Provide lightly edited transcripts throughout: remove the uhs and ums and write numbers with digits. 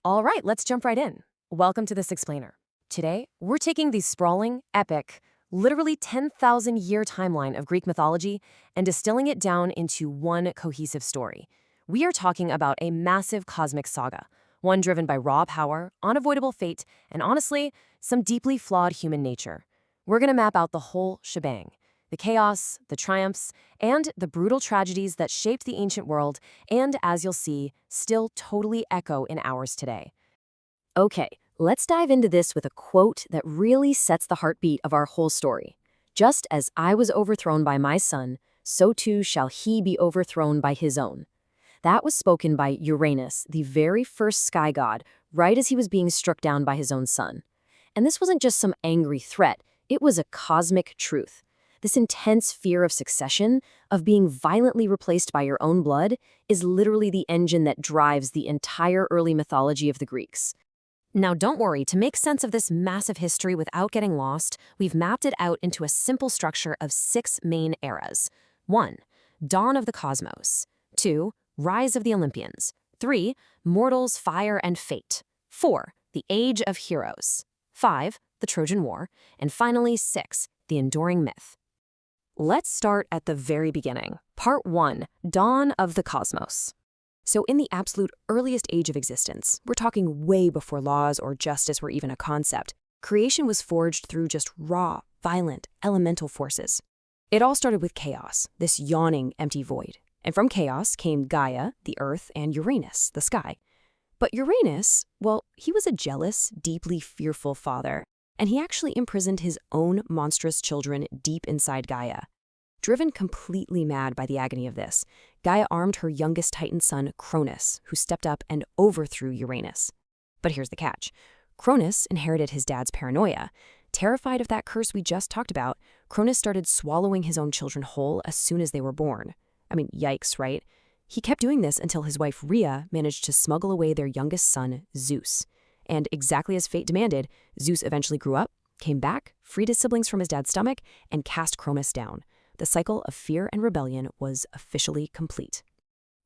All right, let's jump right in. Welcome to This Explainer. Today, we're taking the sprawling, epic, literally 10,000-year timeline of Greek mythology and distilling it down into one cohesive story. We are talking about a massive cosmic saga, one driven by raw power, unavoidable fate, and honestly, some deeply flawed human nature. We're going to map out the whole shebang. The chaos, the triumphs, and the brutal tragedies that shaped the ancient world and, as you'll see, still totally echo in ours today. Okay, let's dive into this with a quote that really sets the heartbeat of our whole story. Just as I was overthrown by my son, so too shall he be overthrown by his own. That was spoken by Uranus, the very first sky god, right as he was being struck down by his own son. And this wasn't just some angry threat, it was a cosmic truth. This intense fear of succession, of being violently replaced by your own blood, is literally the engine that drives the entire early mythology of the Greeks. Now don't worry, to make sense of this massive history without getting lost, we've mapped it out into a simple structure of 6 main eras. 1. Dawn of the cosmos. 2. Rise of the Olympians. 3. Mortals, fire, and fate. 4. The age of heroes. 5. The Trojan War. And finally, 6. The enduring myth. Let's start at the very beginning. Part 1. Dawn of the cosmos. So in the absolute earliest age of existence, we're talking way before laws or justice were even a concept, creation was forged through just raw, violent, elemental forces. It all started with chaos, this yawning, empty void. And from chaos came Gaia, the earth, and Uranus, the sky. But Uranus, well, he was a jealous, deeply fearful father, and he actually imprisoned his own monstrous children deep inside Gaia. Driven completely mad by the agony of this, Gaia armed her youngest Titan son, Cronus, who stepped up and overthrew Uranus. But here's the catch. Cronus inherited his dad's paranoia. Terrified of that curse we just talked about, Cronus started swallowing his own children whole as soon as they were born. I mean, yikes, right? He kept doing this until his wife Rhea managed to smuggle away their youngest son, Zeus. And exactly as fate demanded, Zeus eventually grew up, came back, freed his siblings from his dad's stomach, and cast Cronus down. The cycle of fear and rebellion was officially complete.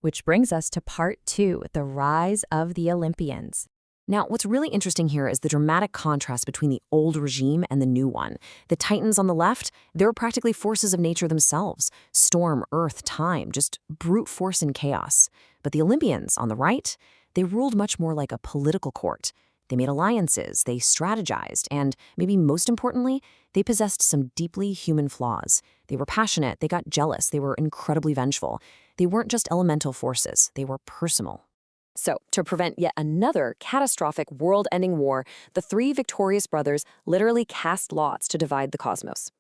Which brings us to part 2, the rise of the Olympians. Now, what's really interesting here is the dramatic contrast between the old regime and the new one. The Titans on the left, they were practically forces of nature themselves. Storm, earth, time, just brute force and chaos. But the Olympians on the right, they ruled much more like a political court. They made alliances, they strategized, and maybe most importantly, they possessed some deeply human flaws. They were passionate, they got jealous, they were incredibly vengeful. They weren't just elemental forces, they were personal. So, to prevent yet another catastrophic world-ending war, the 3 victorious brothers literally cast lots to divide the cosmos.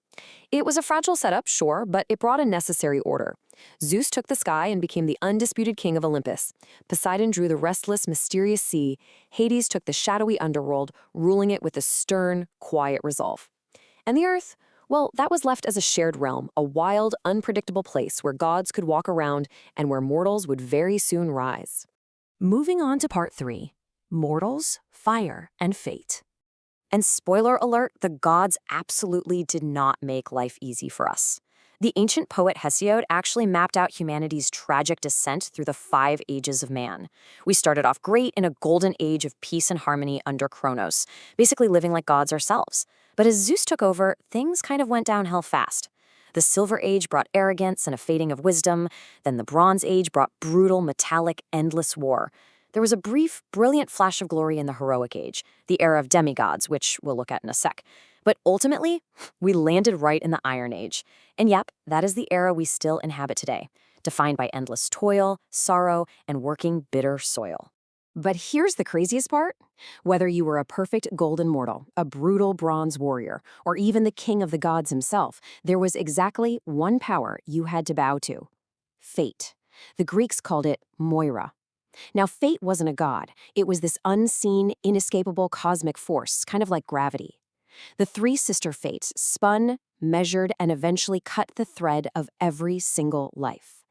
It was a fragile setup, sure, but it brought a necessary order. Zeus took the sky and became the undisputed king of Olympus. Poseidon drew the restless, mysterious sea. Hades took the shadowy underworld, ruling it with a stern, quiet resolve. And the earth? Well, that was left as a shared realm, a wild, unpredictable place where gods could walk around and where mortals would very soon rise. Moving on to part 3, mortals, fire, and fate. And spoiler alert, the gods absolutely did not make life easy for us. The ancient poet Hesiod actually mapped out humanity's tragic descent through the 5 ages of man. We started off great in a golden age of peace and harmony under Kronos, basically living like gods ourselves. But as Zeus took over, things kind of went downhill fast. The Silver Age brought arrogance and a fading of wisdom. Then the Bronze Age brought brutal, metallic, endless war. There was a brief, brilliant flash of glory in the Heroic Age, the era of demigods, which we'll look at in a sec. But ultimately, we landed right in the Iron Age. And yep, that is the era we still inhabit today, defined by endless toil, sorrow, and working bitter soil. But here's the craziest part. Whether you were a perfect golden mortal, a brutal bronze warrior, or even the king of the gods himself, there was exactly one power you had to bow to: fate. The Greeks called it Moira. Now, fate wasn't a god. It was this unseen, inescapable cosmic force, kind of like gravity. The 3 sister fates spun, measured, and eventually cut the thread of every single life.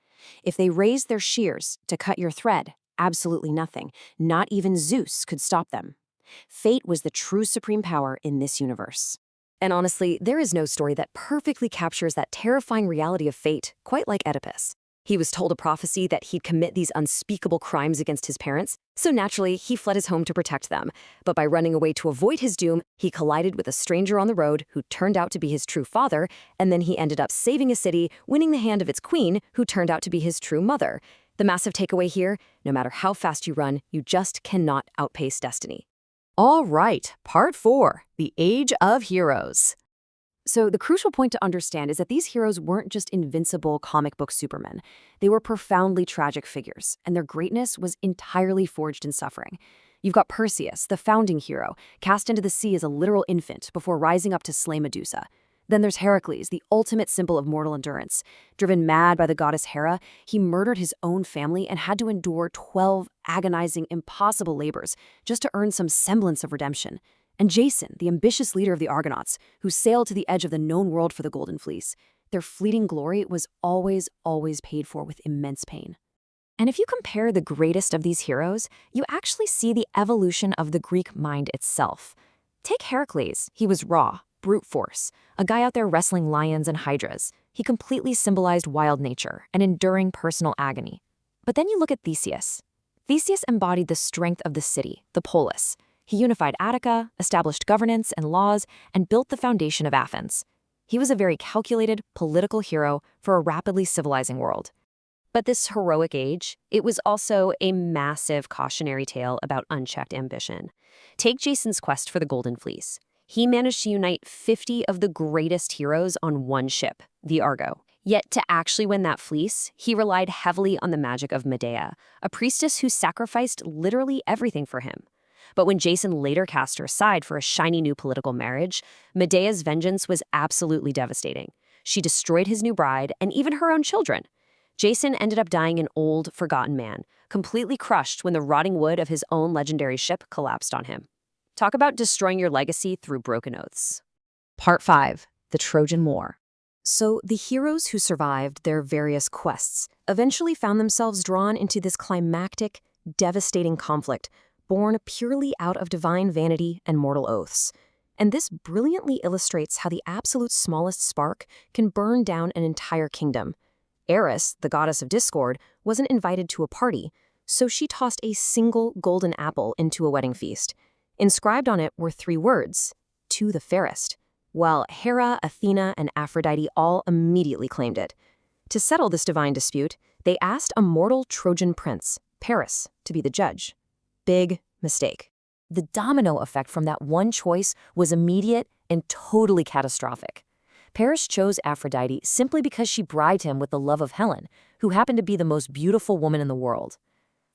If they raised their shears to cut your thread, absolutely nothing, not even Zeus, could stop them. Fate was the true supreme power in this universe. And honestly, there is no story that perfectly captures that terrifying reality of fate, quite like Oedipus. He was told a prophecy that he'd commit these unspeakable crimes against his parents, so naturally, he fled his home to protect them. But by running away to avoid his doom, he collided with a stranger on the road who turned out to be his true father, and then he ended up saving a city, winning the hand of its queen, who turned out to be his true mother. The massive takeaway here, no matter how fast you run, you just cannot outpace destiny. All right, part 4, the Age of Heroes. So the crucial point to understand is that these heroes weren't just invincible comic book supermen. They were profoundly tragic figures, and their greatness was entirely forged in suffering. You've got Perseus, the founding hero, cast into the sea as a literal infant before rising up to slay Medusa. Then there's Heracles, the ultimate symbol of mortal endurance. Driven mad by the goddess Hera, he murdered his own family and had to endure 12 agonizing, impossible labors just to earn some semblance of redemption. And Jason, the ambitious leader of the Argonauts, who sailed to the edge of the known world for the Golden Fleece. Their fleeting glory was always paid for with immense pain. And if you compare the greatest of these heroes, you actually see the evolution of the Greek mind itself. Take Heracles. He was raw, brute force, a guy out there wrestling lions and hydras. He completely symbolized wild nature and enduring personal agony. But then you look at Theseus. Theseus embodied the strength of the city, the polis. He unified Attica, established governance and laws, and built the foundation of Athens. He was a very calculated, political hero for a rapidly civilizing world. But this heroic age, it was also a massive cautionary tale about unchecked ambition. Take Jason's quest for the Golden Fleece. He managed to unite 50 of the greatest heroes on one ship, the Argo. Yet to actually win that fleece, he relied heavily on the magic of Medea, a priestess who sacrificed literally everything for him. But when Jason later cast her aside for a shiny new political marriage, Medea's vengeance was absolutely devastating. She destroyed his new bride and even her own children. Jason ended up dying an old, forgotten man, completely crushed when the rotting wood of his own legendary ship collapsed on him. Talk about destroying your legacy through broken oaths. Part 5, the Trojan War. So the heroes who survived their various quests eventually found themselves drawn into this climactic, devastating conflict, born purely out of divine vanity and mortal oaths. And this brilliantly illustrates how the absolute smallest spark can burn down an entire kingdom. Eris, the goddess of discord, wasn't invited to a party, so she tossed a single golden apple into a wedding feast. Inscribed on it were 3 words, "To the fairest," while Hera, Athena, and Aphrodite all immediately claimed it. To settle this divine dispute, they asked a mortal Trojan prince, Paris, to be the judge. Big mistake. The domino effect from that one choice was immediate and totally catastrophic. Paris chose Aphrodite simply because she bribed him with the love of Helen, who happened to be the most beautiful woman in the world.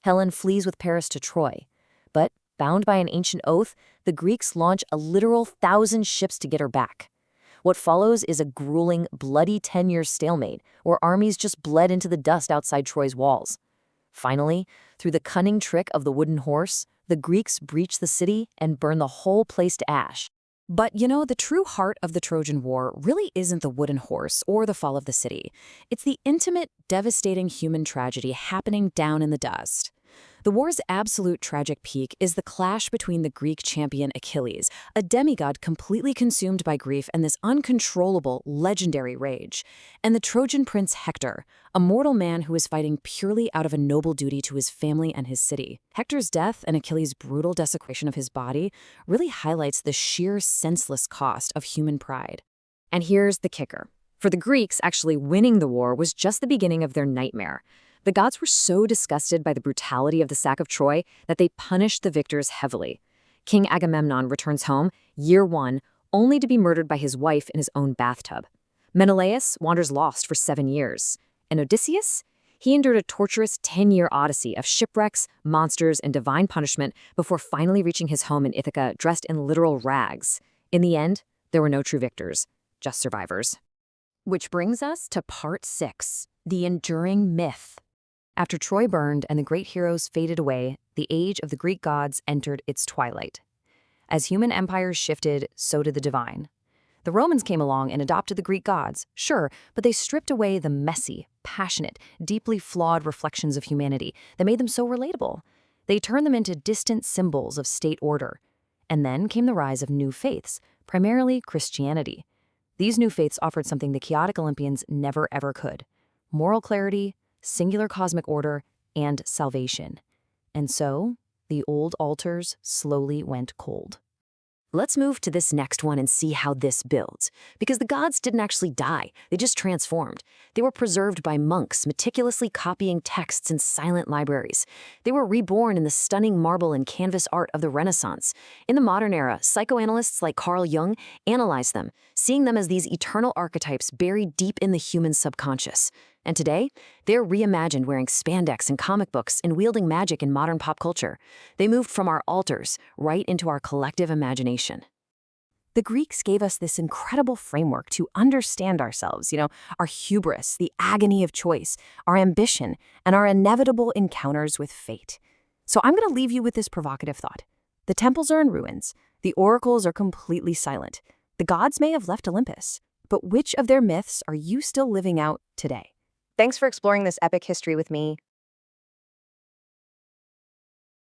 Helen flees with Paris to Troy, but bound by an ancient oath, the Greeks launch a literal 1,000 ships to get her back. What follows is a grueling, bloody 10-year stalemate where armies just bled into the dust outside Troy's walls. Finally, through the cunning trick of the wooden horse, the Greeks breach the city and burn the whole place to ash. But the true heart of the Trojan War really isn't the wooden horse or the fall of the city. It's the intimate, devastating human tragedy happening down in the dust. The war's absolute tragic peak is the clash between the Greek champion Achilles, a demigod completely consumed by grief and this uncontrollable, legendary rage, and the Trojan prince Hector, a mortal man who is fighting purely out of a noble duty to his family and his city. Hector's death and Achilles' brutal desecration of his body really highlights the sheer senseless cost of human pride. And here's the kicker. For the Greeks, actually winning the war was just the beginning of their nightmare. The gods were so disgusted by the brutality of the sack of Troy that they punished the victors heavily. King Agamemnon returns home, year 1, only to be murdered by his wife in his own bathtub. Menelaus wanders lost for 7 years. And Odysseus? He endured a torturous 10-year odyssey of shipwrecks, monsters, and divine punishment before finally reaching his home in Ithaca dressed in literal rags. In the end, there were no true victors, just survivors. Which brings us to part 6, the enduring myth. After Troy burned and the great heroes faded away, the age of the Greek gods entered its twilight. As human empires shifted, so did the divine. The Romans came along and adopted the Greek gods, sure, but they stripped away the messy, passionate, deeply flawed reflections of humanity that made them so relatable. They turned them into distant symbols of state order. And then came the rise of new faiths, primarily Christianity. These new faiths offered something the chaotic Olympians never ever could: moral clarity, singular cosmic order, and salvation. And so, the old altars slowly went cold. Let's move to this next one and see how this builds. Because the gods didn't actually die, they just transformed. They were preserved by monks, meticulously copying texts in silent libraries. They were reborn in the stunning marble and canvas art of the Renaissance. In the modern era, psychoanalysts like Carl Jung analyzed them, seeing them as these eternal archetypes buried deep in the human subconscious. And today, they're reimagined wearing spandex in comic books and wielding magic in modern pop culture. They moved from our altars right into our collective imagination. The Greeks gave us this incredible framework to understand ourselves, our hubris, the agony of choice, our ambition, and our inevitable encounters with fate. So I'm going to leave you with this provocative thought. The temples are in ruins. The oracles are completely silent. The gods may have left Olympus, but which of their myths are you still living out today? Thanks for exploring this epic history with me.